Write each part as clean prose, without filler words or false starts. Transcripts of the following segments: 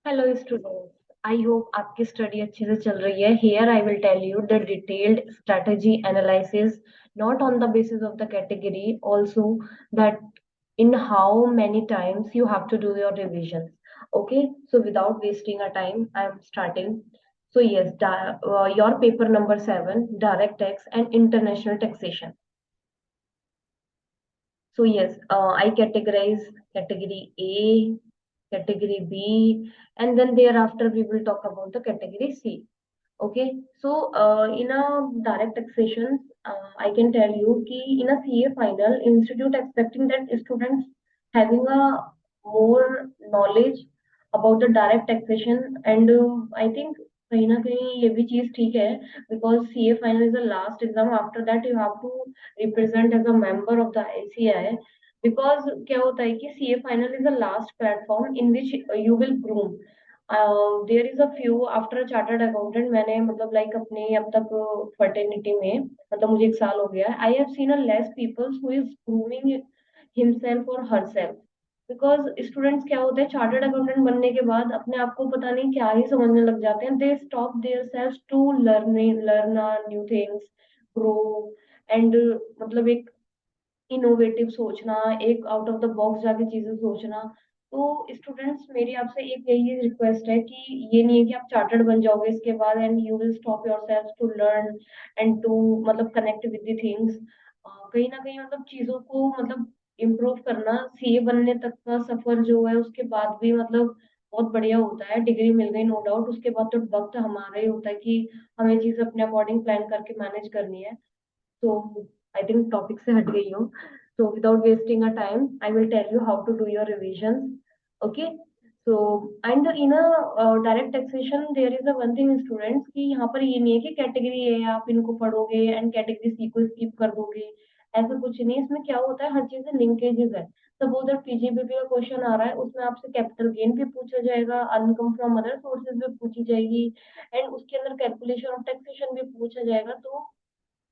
Hello students, I hope आपकी study अच्छे से चल रही है। Here I will tell you the detailed strategy analysis, not on the basis of the category, also that in how many times you have to do your revisions. Okay, so without wasting a time, I am starting. So yes, your paper number 7, direct tax and international taxation. So yes, I categorize category A, category B, and then thereafter we will talk about the category C. Okay, so in a direct taxation, I can tell you कि in a CA final, institute expecting that students having a more knowledge about the direct taxation, and I think कहीं ना कहीं ये भी चीज ठीक है, because CA final is the last exam. After that you have to represent as a member of the ICI, because क्या होता है कि CA final is the last platform in which you will groom. There is a few after chartered accountant, मैंने मतलब like अपने अब तक fraternity में, मतलब मुझे एक साल हो गया, I have seen a less peoples who is grooming himself और हरसेल्फ। बिकॉज स्टूडेंट्स क्या होते हैं, चार्टर्ड अकाउंटेंट बनने के बाद अपने आप को पता नहीं क्या ही समझने लग जाते हैं। They stop their self to learn new things, grow, and मतलब एक इनोवेटिव सोचना, एक आउट ऑफ द बॉक्स जाके चीजें सोचना। तो स्टूडेंट्स, मेरी आपसे एक यही रिक्वेस्ट है कि ये नहीं है कि आप चार्टर्ड बन जाओगे इसके बाद and you will stop yourself to learn and to मतलब कनेक्ट विद द थिंग्स। कहीं ना कहीं मतलब चीजों को मतलब इम्प्रूव करना, सीए बनने तक का सफर जो है उसके बाद भी मतलब बहुत बढ़िया होता है। डिग्री मिल गई नो डाउट, उसके बाद तो वक्त हमारा ही होता है कि हमें चीजें अपने अकॉर्डिंग प्लान करके मैनेज करनी है। So I think topic से हट गई हूँ. So without wasting a time, I will tell you how to do your revisions. Okay. So and in a direct taxation there is a one thing students कि यहाँ पर ये नहीं है कि कैटेगरी ए आप इनको पढ़ोगे एंड कैटेगरी सी को स्किप कर दोगे। ऐसा कुछ नहीं है, इसमें क्या होता है, हर चीज में लिंकेजेस है। सपोज अगर पीजीबीपी का क्वेश्चन आ रहा है, उसमें आपसे कैपिटल गेन भी पूछा जाएगा, इनकम फ्रॉम अदर सोर्सेज भी पूछी जाएगी, एंड उसके अंदर कैलकुलेशन ऑफ टैक्सेशन भी पूछा जाएगा। तो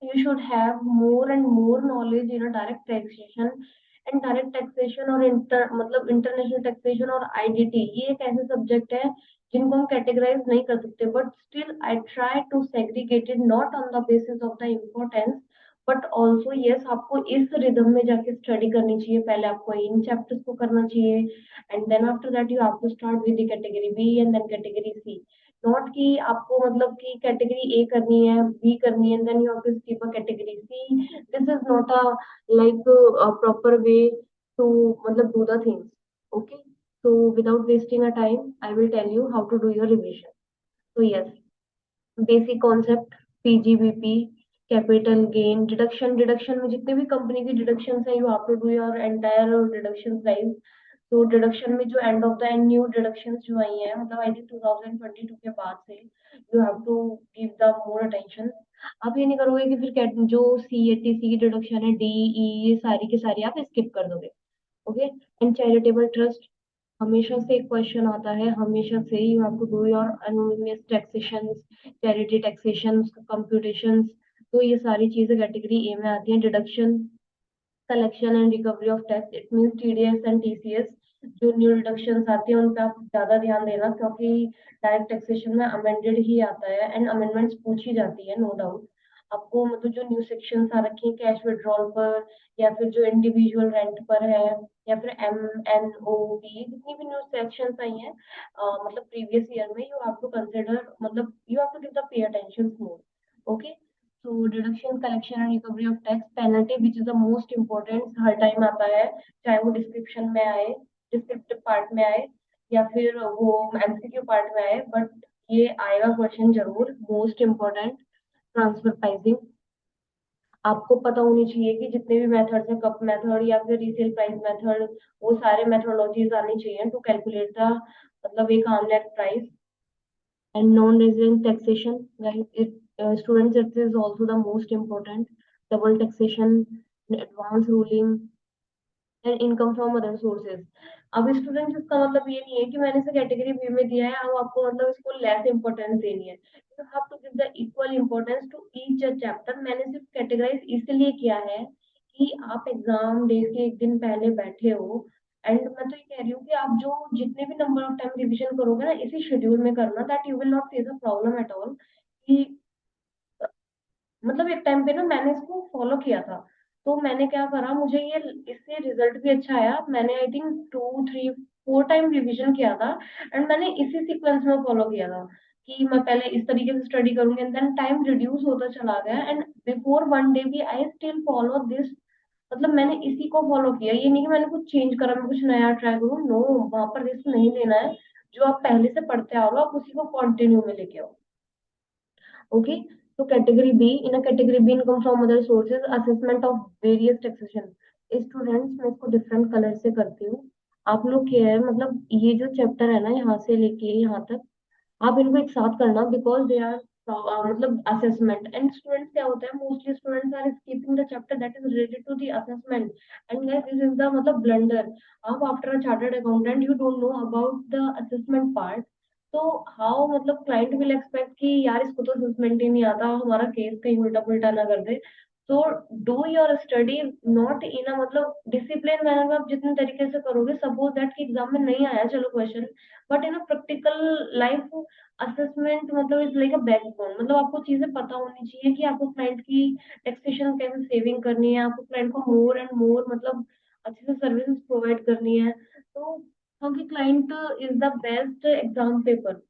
you should have more and more knowledge in a direct taxation and direct taxation और मतलब इंटरनेशनल टैक्सेशन और आईडीटी। ये एक ऐसे सब्जेक्ट है जिनको हम कैटेगराइज नहीं कर सकते, but still I try to segregated not on the basis of the importance, but also yes, आपको इस रिदम में जाके स्टडी करनी चाहिए। पहले आपको इन चैप्टर्स को करना चाहिए and then after that you have to start with the category B and then category C. Not कि आपको मतलब कि कैटेगरी ए करनी है, बी करनी है, then you have to skip a category C. This is not a like proper way to मतलब do the things. Okay, so without wasting a time, I will tell you how to do your revision. So yes, basic concept, PGBP, capital gain, deduction, deduction में जितने भी company की deduction है, you have to do your entire deduction price. तो deduction में जो end of the end new deduction जो आई है, मतलब आई थिंक 2022 के बाद से, you have to give the more attention. आप ये नहीं करोगे कि फिर जो सीएटीसी की डिडक्शन है, डी ई, ये सारी की सारी आप स्किप कर दोगे। ओके, एंड चैरिटेबल ट्रस्ट, हमेशा से एक क्वेश्चन आता है, हमेशा से you have to do your annual taxation, charity taxation, computations. तो ये सारी चीजें कैटेगरी ए में आती हैं। Deduction, collection and recovery of tax, it means TDS and TCS. जो न्यू डिडक्शंस आती हैं उन पे आप ज्यादा ध्यान देना, क्योंकि डायरेक्ट टैक्सेशन में अमेंडेड ही आता है एंड अमेंडमेंट्स पूछी जाती है नो डाउट। आपको मतलब जो न्यू सेक्शंस आ रखी हैं कैश विड्रॉल पर, या फिर जो इंडिविजुअल रेंट पर है, या फिर एम एन ओ पी, जितनी भी न्यू सेक्शंस आई हैं मतलब प्रीवियस ईयर में, यू हैव टू कंसिडर, मतलब you have to give the pay attention more. Okay, तो deduction, collection and recovery of tax, penalty which is the most important, हर time आता है, चाहे वो डिस्क्रिप्शन में आए, डिस्क्रिप्टिव पार्ट में आए, या फिर वो एमसीक्यू पार्ट में आए, बट ये आएगा क्वेश्चन जरूर, मोस्ट इम्पोर्टेंट। ट्रांसफर प्राइसिंग, आपको पता होनी चाहिए कि जितने भी मेथड्स हैं, कप मेथड या फिर रीसेल प्राइस मेथड, वो सारे मेथोडोलॉजीज आनी चाहिए टू कैलकुलेट द मतलब एक arm net price. and non-resident taxation, right? Students, it is also the most important. Double taxation, advance ruling, and income from other sources. अब student, इसका मतलब ये नहीं है कि मैंने इसे कैटेगरी बी में दिया है अब आपको मतलब इसको लेस इंपॉर्टेंस देनी है। You have to give the equal importance to each chapter. मैंने सिर्फ कैटेगराइज इसलिए किया है कि आप एग्जाम डे के एक दिन पहले बैठे हो, एंड मैं तो ये कह रही हूँ कि आप जो जितने भी नंबर ऑफ टाइम रिवीजन करोगे ना इसी शेड्यूल में करना, that you will not face a problem at all. कि मतलब एक टाइम पे ना मैंने इसको फॉलो किया था, तो मैंने क्या करा, मुझे ये इससे रिजल्ट भी अच्छा आया। मैंने आई थिंक 2 3 4 टाइम रिवीजन किया था, एंड मैंने इसी सीक्वेंस में फॉलो किया था कि मैं पहले इस तरीके से स्टडी करूंगी, एंड देन टाइम रिड्यूस होता चला गया, एंड बिफोर वन डे भी आई स्टिल फॉलो दिस। मतलब मैंने इसी को फॉलो किया, ये नहीं कि मैंने कुछ चेंज करा, मैं कुछ नया ट्राई करूँ, नो। वहां पर रिस्क नहीं लेना है। जो आप पहले से पढ़ते आ रहे हो आप उसी को कंटिन्यू में लेके आओ। ओके। तो category B, in a category B income from other sources, assessment of various taxation. Students मैं इसको डिफरेंट कलर से करती हूँ। आप लोग क्या है, मतलब ये जो चैप्टर है ना यहाँ से लेके यहाँ तक, आप इनको एक साथ करना, बिकॉज दे आर मतलब असेसमेंट। एंड स्टूडेंट्स क्या होता है, mostly students are skipping the chapter that is related to the assessment. And this is the मतलब ब्लंडर। आप after a chartered accountant you don't know about the assessment part. तो how मतलब client will expect कि यार इसको तो assessment ही नहीं आता, हमारा केस कहीं उल्टा पुल्टा ना कर दे। तो do your study not in a मतलब डिसिप्लिन मैनर में। आप जितने तरीके से करोगे, सपोज दैट कि एग्जाम में नहीं आया चलो question, but in a practical life assessment मतलब इज लाइक अ बैकबोन। मतलब आपको चीजें पता होनी चाहिए कि आपको क्लाइंट की टैक्सेशन कैसे सेविंग करनी है, आपको क्लाइंट को मोर एंड मोर मतलब अच्छे से सर्विसेज प्रोवाइड करनी है। तो क्योंकि client is the best exam paper,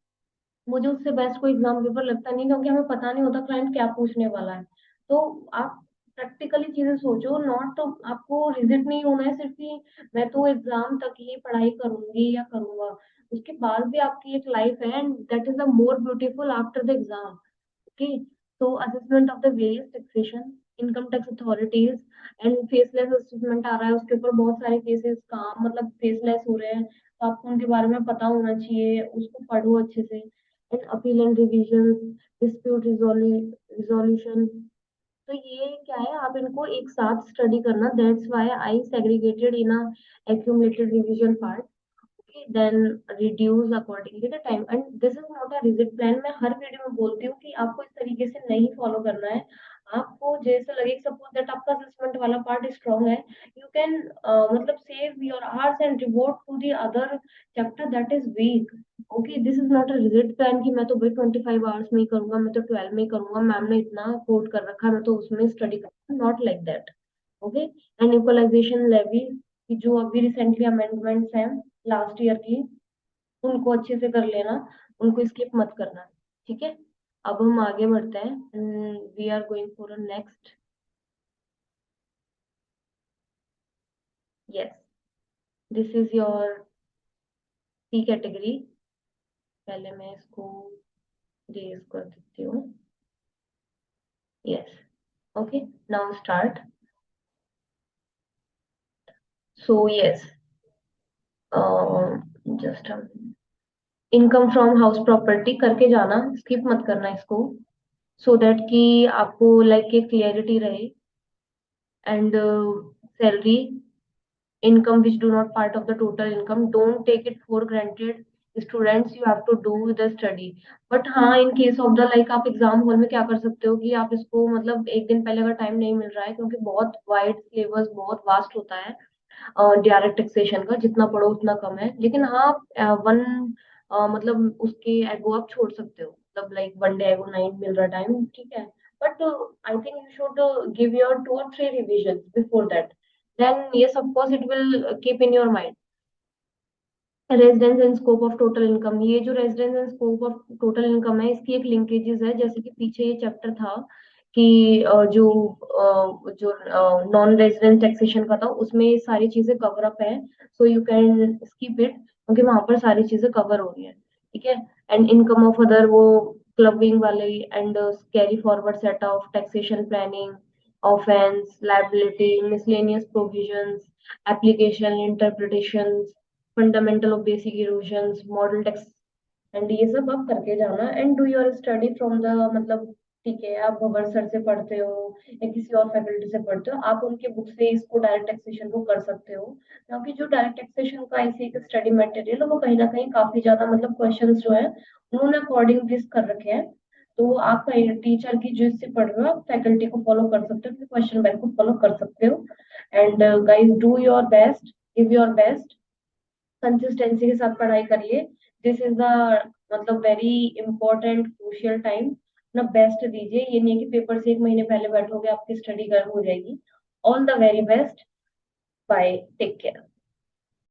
मुझे उससे बेस्ट कोई एग्जाम पेपर लगता नहीं, क्योंकि हमें पता नहीं होता क्लाइंट क्या पूछने वाला है। तो आप प्रैक्टिकली चीजें सोचो, नॉट तो आपको रिजिड नहीं होना है सिर्फ कि मैं तो एग्जाम तक ही पढ़ाई करूंगी या करूंगा। उसके बाद भी आपकी एक लाइफ है, and that is the more beautiful after the exam. Okay. तो assessment of the various taxation, income tax authorities, and faceless assessment आ रहा है, उसके ऊपर बहुत सारे केसेस काम मतलब फेसलेस हो रहे हैं, तो आपको उनके बारे में पता होना चाहिए, उसको पढ़ो अच्छे से। And appeal and revision, dispute resolution. तो ये क्या है, आप इनको एक साथ स्टडी करना, that's why I segregated in a accumulated revision part. Then reduce accordingly the time, and this is not a rigid plan. मैं हर वीडियो में बोलती हूँ कि आपको इस तरीके से नहीं फॉलो करना है। आपको जैसे लगे, सपोज दैट आपका असेसमेंट वाला पार्ट स्ट्रांग है, यू कैन मतलब save your hours and devote to the other chapter that is weak. Okay, this is not a rigid plan कि मैं तो भाई 25 आवर्स में ही करूंगा, मैं तो 12 में ही करूंगा, मैम ने इतना कोट कर रखा है मैं तो उसमें स्टडी करूंगा, not like that. Okay. And equalization levy की जो अभी रिसेंटली अमेंडमेंट्स हैं लास्ट ईयर की, उनको अच्छे से कर लेना, उनको स्किप मत करना। ठीक है। अब हम आगे बढ़ते हैं, we are going for next. Yes, this is your C category. पहले मैं इसको रेज कर देती हूँ। Yes. Okay, now start. So yes, just income from house property करके जाना, स्किप मत करना इसको, सो दैट कि आपको लाइक एक क्लियरिटी रहे। And salary, income which do not part of the total income, don't take it for granted। Students you have to do the study, but हाँ in case of the like आप exam hall में क्या कर सकते हो कि आप इसको मतलब एक दिन पहले अगर टाइम नहीं मिल रहा है, क्योंकि बहुत वाइड सिलेबस बहुत वास्ट होता है डायरेक्ट टैक्सेशन का, जितना पढ़ो उतना कम है। लेकिन हाँ वन मतलब उसके एगो आप छोड़ सकते हो, मतलब लाइक वन डे एगो नाइन मिल रहा टाइम, ठीक है। But I think you should give your 2 or 3 revisions before that, then yes of course it will keep in your mind। Residence and scope of total income, ये जो residence and scope of total income है इसकी एक linkages है, जैसे कि पीछे ये चैप्टर था कि जो नॉन रेजिडेंट टैक्सेशन का था उसमें ये सारी चीजें कवर अप है। So you can skip it, क्योंकि वहां पर सारी चीजें कवर हो रही है। ठीक है। एंड इनकम ऑफ अदर वो क्लबिंग वाले, and carry forward set off taxation planning, offence liability, miscellaneous provisions, application interpretation, fundamental of basic erosions, model tax, and ये सब आप करके जाना। And do your study from the मतलब, ठीक है आप भवर सर से पढ़ते हो या किसी और फैकल्टी से पढ़ते हो, आप उनके बुक से इसको डायरेक्ट टैक्सेशन को कर सकते हो, क्योंकि जो डायरेक्ट टैक्सेशन का ऐसे एक स्टडी मटेरियल है वो कहीं ना कहीं काफी ज्यादा मतलब क्वेश्चंस जो है उन्होंने अकॉर्डिंग दिस कर रखे हैं। तो आप कहीं टीचर की जिससे पढ़ रहे हो आप फैकल्टी को फॉलो कर सकते हो, क्वेश्चन बैंक को फॉलो कर सकते हो। And guys do your best, give your best. Consistency के साथ पढ़ाई करिए। दिस इज द मतलब वेरी इंपॉर्टेंट क्रूशियल टाइम। अपना बेस्ट दीजिए, ये नहीं है कि पेपर से एक महीने पहले बैठोगे आपकी स्टडी गर्म हो जाएगी। All the very best. Bye, take care.